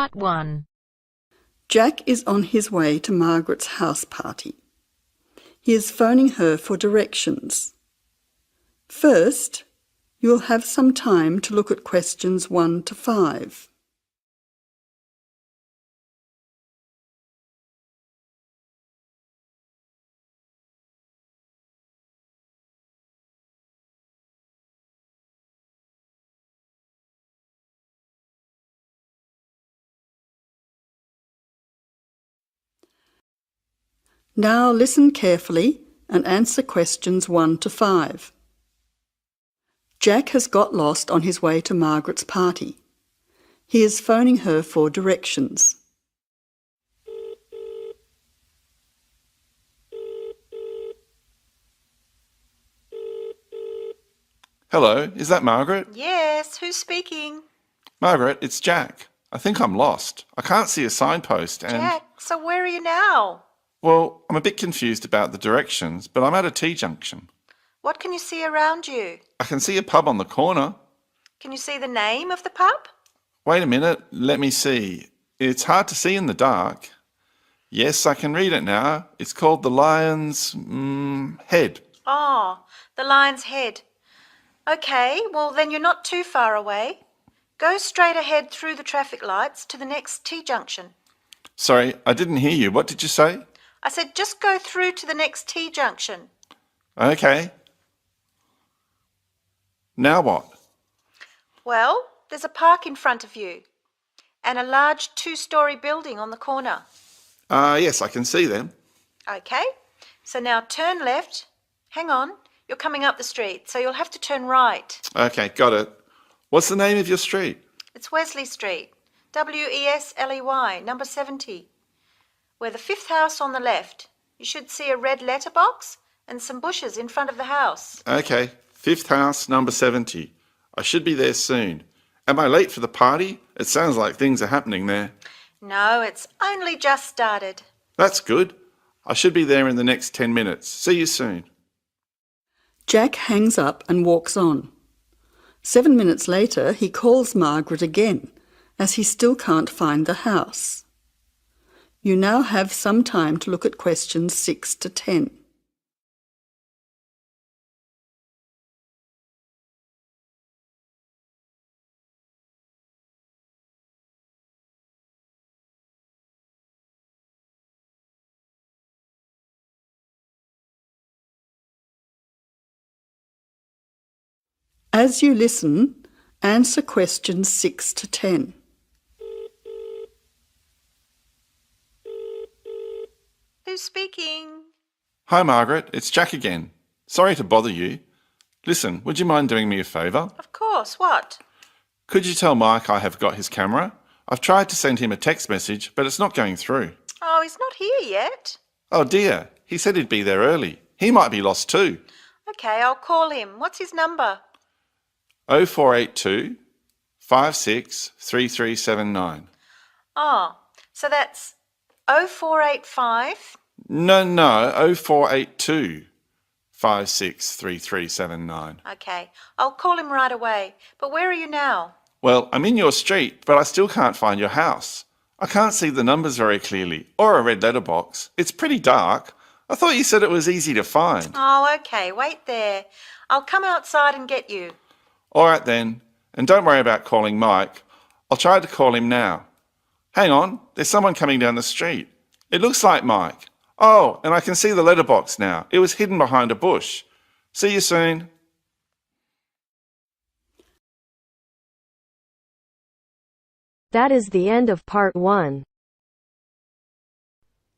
Part 1. Jack is on his way to Margaret's house party. He is phoning her for directions. First, you will have some time to look at questions 1 to 5. Now listen carefully and answer questions 1 to 5. Jack has got lost on his way to Margaret's party. He is phoning her for directions. Hello, is that Margaret? Yes, who's speaking? Margaret, it's Jack. I think I'm lost. I can't see a signpost and... Jack, so where are you now? Well, I'm a bit confused about the directions, but I'm at a T-junction. What can you see around you? I can see a pub on the corner. Can you see the name of the pub? Wait a minute, let me see. It's hard to see in the dark. Yes, I can read it now. It's called the Lion's Head. Oh, the Lion's Head. Okay, well then you're not too far away. Go straight ahead through the traffic lights to the next T-junction. Sorry, I didn't hear you. What did you say? I said just go through to the next T-junction. Okay. Now what? Well, there's a park in front of you and a large 2-storey building on the corner. Yes, I can see them. Okay, so now turn left. Hang on, you're coming up the street, so you'll have to turn right. Okay, got it. What's the name of your street? It's Wesley Street, Wesley, number 70. We're the 5th house on the left. You should see a red letterbox and some bushes in front of the house. Okay, 5th house, number 70. I should be there soon. Am I late for the party? It sounds like things are happening there. No, it's only just started. That's good. I should be there in the next 10 minutes. See you soon. Jack hangs up and walks on. 7 minutes later, he calls Margaret again, as he still can't find the house. You now have some time to look at questions 6 to 10. As you listen, answer questions 6 to 10. Who's speaking? Hi, Margaret. It's Jack again. Sorry to bother you. Listen, would you mind doing me a favour? Of course, what? Could you tell Mike I have got his camera? I've tried to send him a text message, but it's not going through. Oh, he's not here yet. Oh dear, he said he'd be there early. He might be lost too. Okay, I'll call him. What's his number? 0482 563379. Oh, so that's 0485. No, 0482 563379. Okay, I'll call him right away. But where are you now? Well, I'm in your street, but I still can't find your house. I can't see the numbers very clearly, or a red letterbox. It's pretty dark. I thought you said it was easy to find. Oh, okay, wait there. I'll come outside and get you. All right then, and don't worry about calling Mike. I'll try to call him now. Hang on, there's someone coming down the street. It looks like Mike. Oh, and I can see the letterbox now. It was hidden behind a bush. See you soon. That is the end of part 1.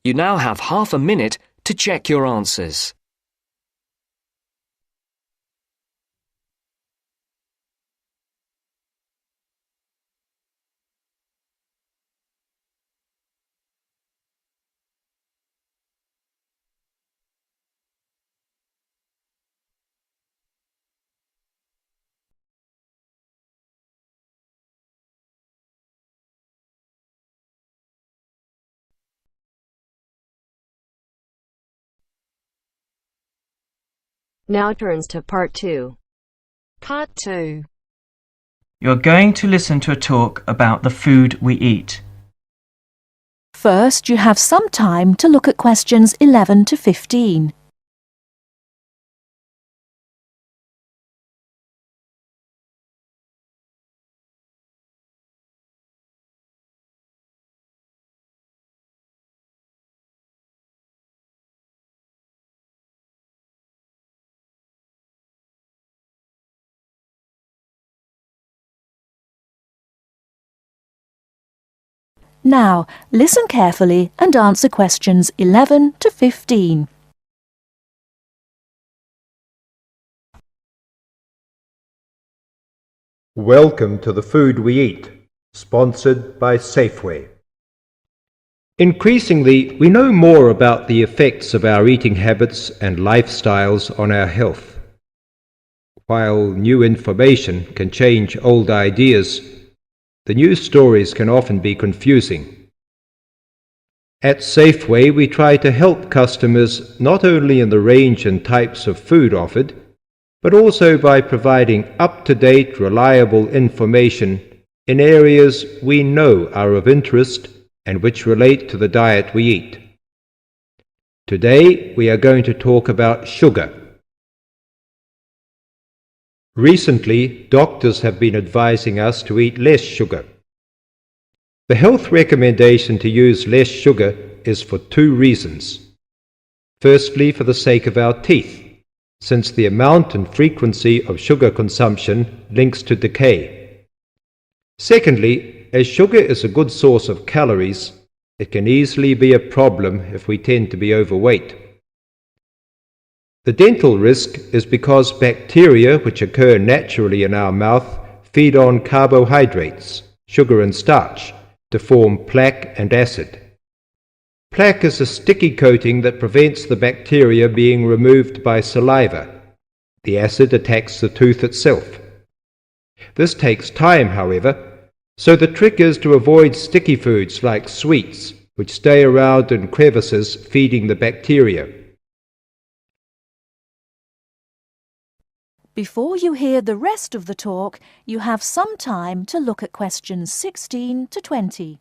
You now have half a minute to check your answers. Now turns to part 2. Part 2. You're going to listen to a talk about the food we eat. First, you have some time to look at questions 11 to 15. Now, listen carefully and answer questions 11 to 15. Welcome to The Food We Eat, sponsored by Safeway. Increasingly, we know more about the effects of our eating habits and lifestyles on our health. While new information can change old ideas, the news stories can often be confusing. At Safeway, we try to help customers not only in the range and types of food offered, but also by providing up-to-date, reliable information in areas we know are of interest and which relate to the diet we eat. Today, we are going to talk about sugar. Recently, doctors have been advising us to eat less sugar. The health recommendation to use less sugar is for two reasons. Firstly, for the sake of our teeth, since the amount and frequency of sugar consumption links to decay. Secondly, as sugar is a good source of calories, it can easily be a problem if we tend to be overweight. The dental risk is because bacteria which occur naturally in our mouth feed on carbohydrates, sugar and starch, to form plaque and acid. Plaque is a sticky coating that prevents the bacteria being removed by saliva. The acid attacks the tooth itself. This takes time, however, so the trick is to avoid sticky foods like sweets, which stay around in crevices feeding the bacteria. Before you hear the rest of the talk, you have some time to look at questions 16 to 20.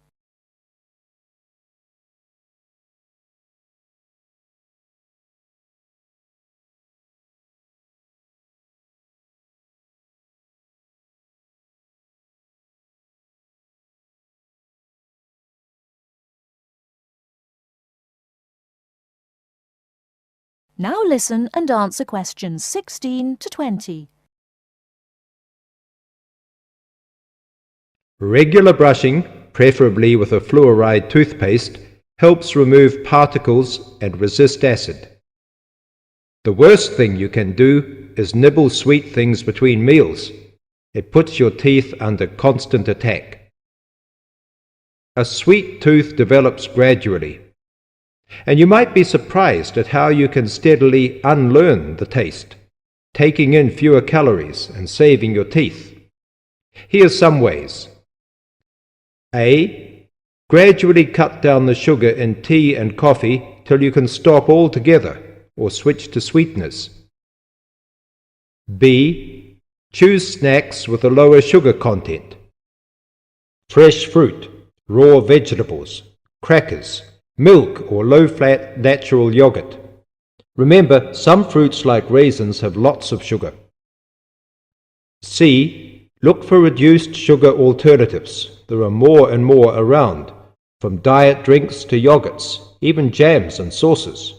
Now listen and answer questions 16 to 20. Regular brushing, preferably with a fluoride toothpaste, helps remove particles and resist acid. The worst thing you can do is nibble sweet things between meals. It puts your teeth under constant attack. A sweet tooth develops gradually, and you might be surprised at how you can steadily unlearn the taste, taking in fewer calories and saving your teeth. Here's some ways. A. Gradually cut down the sugar in tea and coffee till you can stop altogether or switch to sweeteners. B. Choose snacks with a lower sugar content. Fresh fruit, raw vegetables, crackers, milk or low-fat natural yogurt. Remember, some fruits like raisins have lots of sugar. C. Look for reduced sugar alternatives. There are more and more around, from diet drinks to yogurts, even jams and sauces.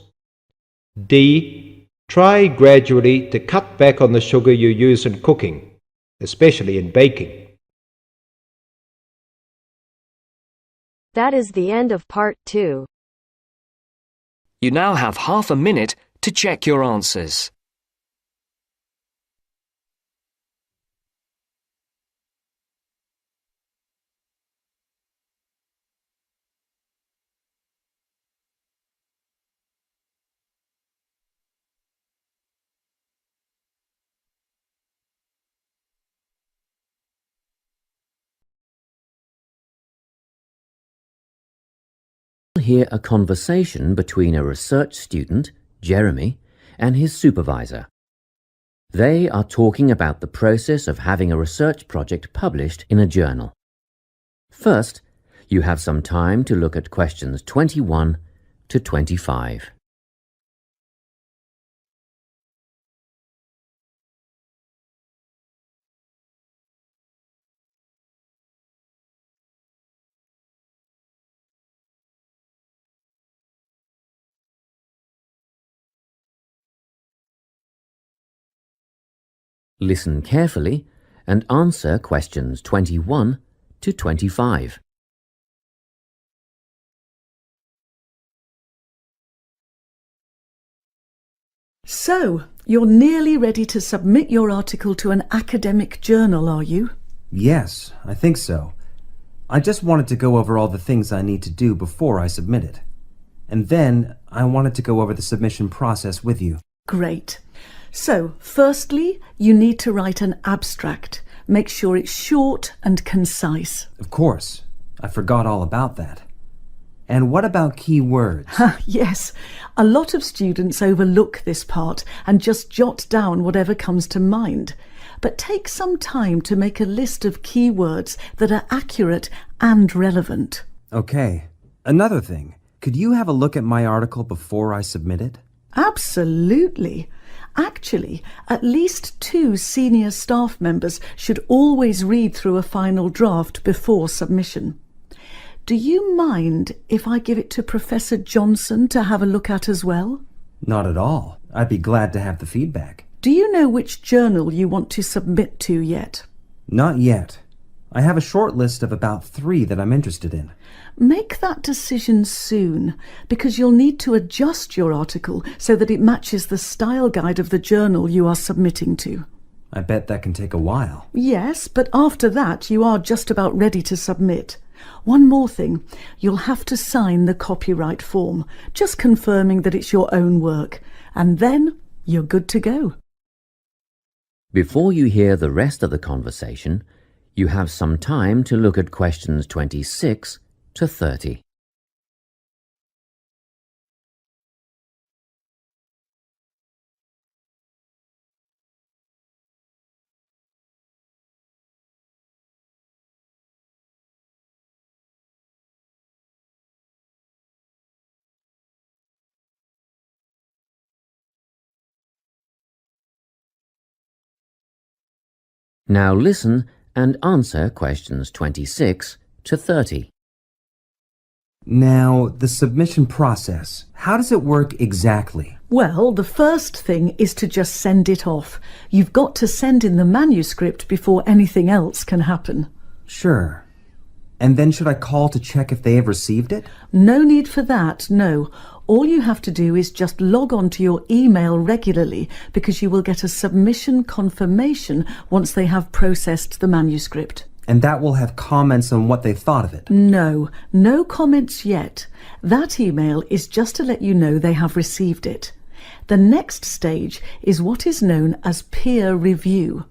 D. Try gradually to cut back on the sugar you use in cooking, especially in baking. That is the end of part 2. You now have half a minute to check your answers. Hear a conversation between a research student, Jeremy, and his supervisor. They are talking about the process of having a research project published in a journal. First, You have some time to look at questions 21 to 25. Listen carefully and answer questions 21 to 25. So, you're nearly ready to submit your article to an academic journal, are you? Yes, I think so. I just wanted to go over all the things I need to do before I submit it. And then I wanted to go over the submission process with you. Great. So, firstly, you need to write an abstract. Make sure it's short and concise. Of course. I forgot all about that. And what about key words? Yes, a lot of students overlook this part and just jot down whatever comes to mind. But take some time to make a list of keywords that are accurate and relevant. Okay. Another thing. Could you have a look at my article before I submit it? Absolutely. Actually, at least 2 senior staff members should always read through a final draft before submission. Do you mind if I give it to Professor Johnson to have a look at as well? Not at all. I'd be glad to have the feedback. Do you know which journal you want to submit to yet? Not yet. I have a short list of about 3 that I'm interested in. Make that decision soon, because you'll need to adjust your article so that it matches the style guide of the journal you are submitting to. I bet that can take a while. Yes, but after that you are just about ready to submit. One more thing, you'll have to sign the copyright form, just confirming that it's your own work, and then you're good to go. Before you hear the rest of the conversation, you have some time to look at questions 26 to 30. Now listen and answer questions 26 to 30. Now, the submission process. How does it work exactly? Well, the first thing is to just send it off. You've got to send in the manuscript before anything else can happen. Sure. And then should I call to check if they have received it? No need for that, no. All you have to do is just log on to your email regularly, because you will get a submission confirmation once they have processed the manuscript. And that will have comments on what they thought of it? No, no comments yet. That email is just to let you know they have received it. The next stage is what is known as peer review.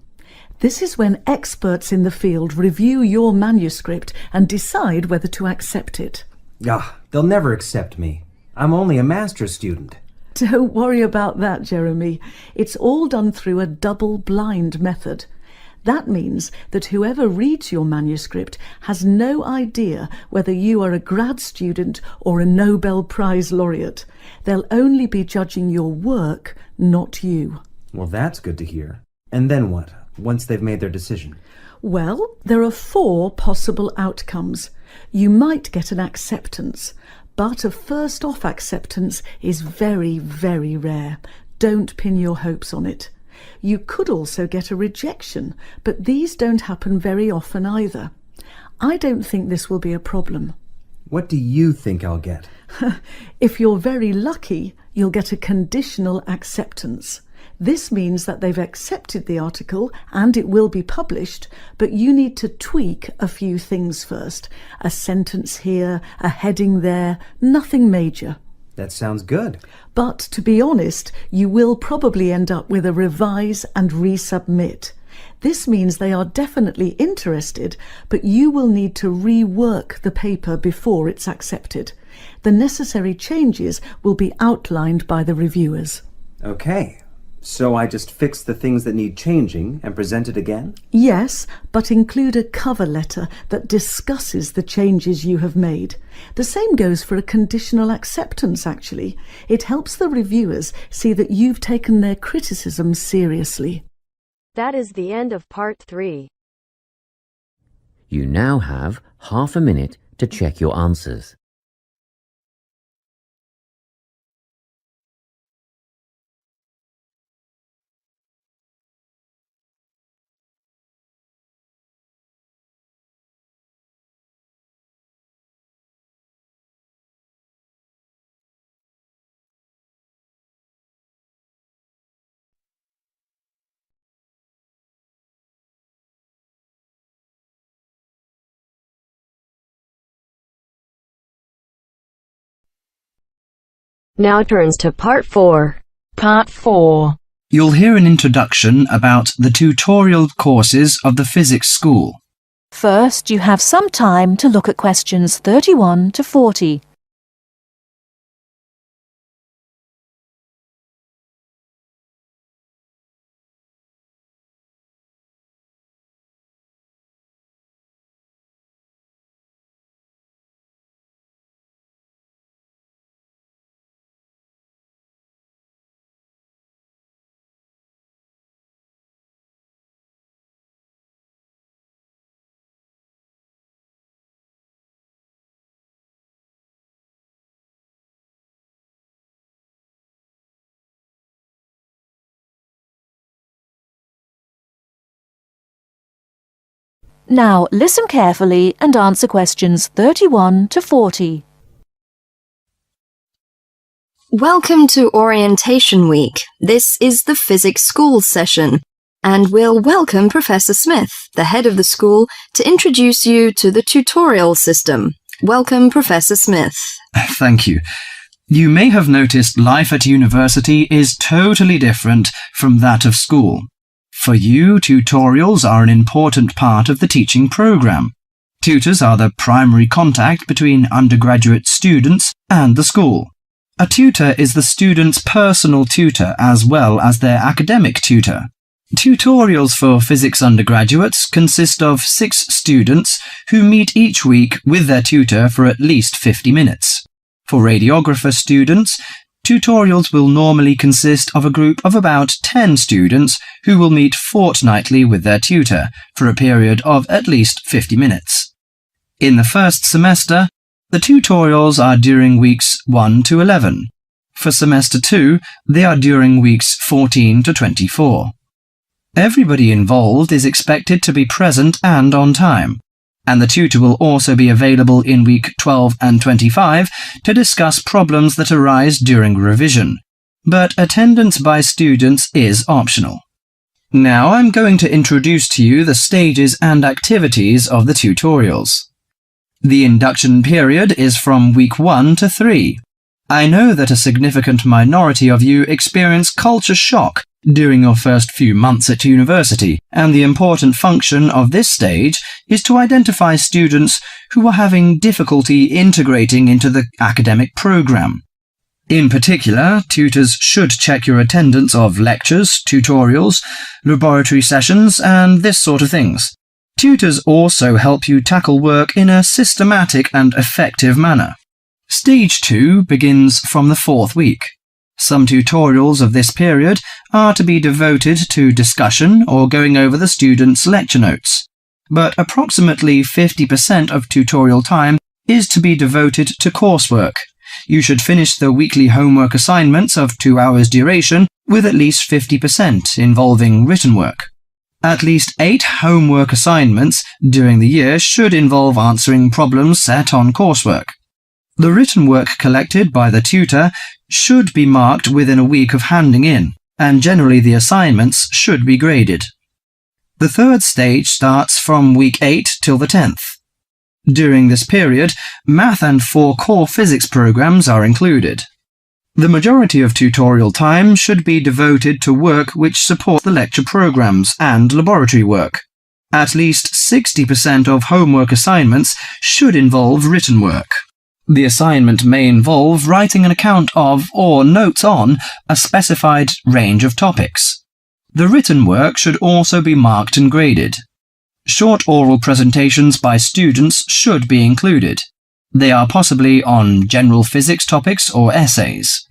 This is when experts in the field review your manuscript and decide whether to accept it. They'll never accept me. I'm only a master's student. Don't worry about that, Jeremy. It's all done through a double-blind method. That means that whoever reads your manuscript has no idea whether you are a grad student or a Nobel Prize laureate. They'll only be judging your work, not you. Well, that's good to hear. And then what, once they've made their decision? Well, there are 4 possible outcomes. You might get an acceptance, but a first-off acceptance is very, very rare. Don't pin your hopes on it. You could also get a rejection, but these don't happen very often either. I don't think this will be a problem. What do you think I'll get? If you're very lucky, you'll get a conditional acceptance. This means that they've accepted the article and it will be published, but you need to tweak a few things first. A sentence here, a heading there, nothing major. That sounds good. But to be honest, you will probably end up with a revise and resubmit. This means they are definitely interested, but you will need to rework the paper before it's accepted. The necessary changes will be outlined by the reviewers. Okay. So I just fix the things that need changing and present it again? Yes, but include a cover letter that discusses the changes you have made. The same goes for a conditional acceptance, actually. It helps the reviewers see that you've taken their criticism seriously. That is the end of part 3. You now have half a minute to check your answers. Now turns to part 4. Part 4. You'll hear an introduction about the tutorial courses of the physics school. First, you have some time to look at questions 31 to 40. Now listen carefully and answer questions 31 to 40. Welcome to Orientation Week. This is the physics school session, and we'll welcome Professor Smith, the head of the school, to introduce you to the tutorial system. Welcome, Professor Smith. Thank you. You may have noticed life at university is totally different from that of school. For you, tutorials are an important part of the teaching program. Tutors are the primary contact between undergraduate students and the school. A tutor is the student's personal tutor as well as their academic tutor. Tutorials for physics undergraduates consist of 6 students who meet each week with their tutor for at least 50 minutes. For radiographer students, tutorials will normally consist of a group of about 10 students who will meet fortnightly with their tutor for a period of at least 50 minutes. In the first semester, the tutorials are during weeks 1 to 11. For semester 2, they are during weeks 14 to 24. Everybody involved is expected to be present and on time, and the tutor will also be available in week 12 and 25 to discuss problems that arise during revision, but attendance by students is optional. Now I'm going to introduce to you the stages and activities of the tutorials. The induction period is from week 1 to 3. I know that a significant minority of you experience culture shock during your first few months at university, and the important function of this stage is to identify students who are having difficulty integrating into the academic program. In particular, tutors should check your attendance of lectures, tutorials, laboratory sessions, and this sort of things. Tutors also help you tackle work in a systematic and effective manner. Stage 2 begins from the 4th week. Some tutorials of this period are to be devoted to discussion or going over the students' lecture notes, but approximately 50% of tutorial time is to be devoted to coursework. You should finish the weekly homework assignments of 2 hours duration with at least 50% involving written work. At least 8 homework assignments during the year should involve answering problems set on coursework. The written work collected by the tutor should be marked within a week of handing in, and generally the assignments should be graded. The 3rd stage starts from week 8 till the 10th. During this period, math and 4 core physics programs are included. The majority of tutorial time should be devoted to work which support the lecture programs and laboratory work. At least 60% of homework assignments should involve written work. The assignment may involve writing an account of or notes on a specified range of topics. The written work should also be marked and graded. Short oral presentations by students should be included. They are possibly on general physics topics or essays.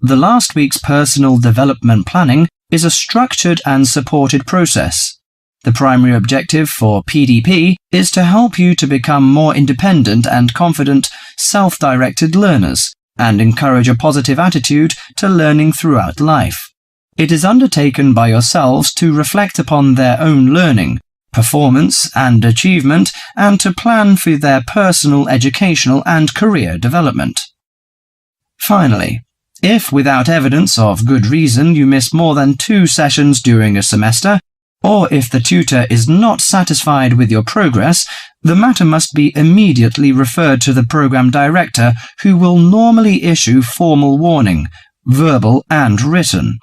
The last week's personal development planning is a structured and supported process. The primary objective for PDP is to help you to become more independent and confident, self-directed learners and encourage a positive attitude to learning throughout life. It is undertaken by yourselves to reflect upon their own learning, performance and achievement and to plan for their personal, educational and career development. Finally, if without evidence of good reason you miss more than 2 sessions during a semester, or if the tutor is not satisfied with your progress, the matter must be immediately referred to the program director, who will normally issue formal warning, verbal and written.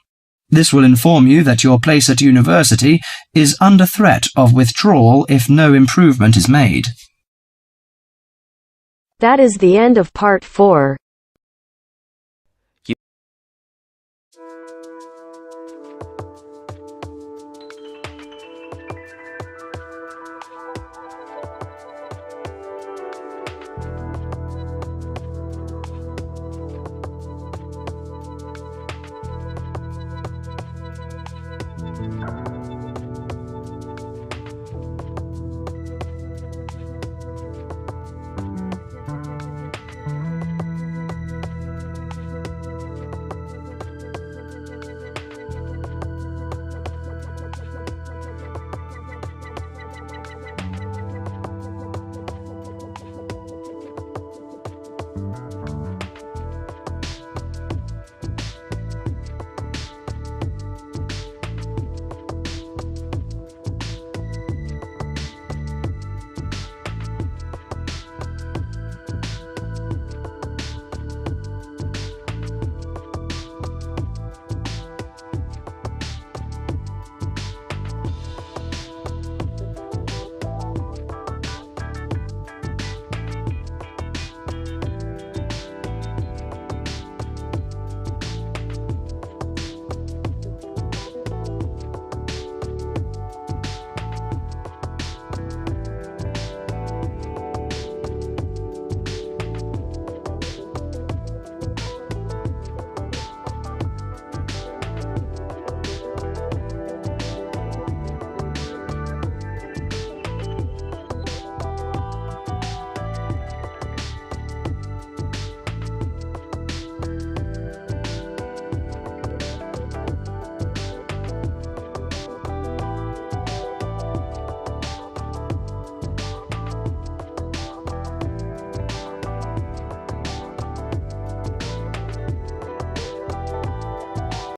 This will inform you that your place at university is under threat of withdrawal if no improvement is made. That is the end of part 4.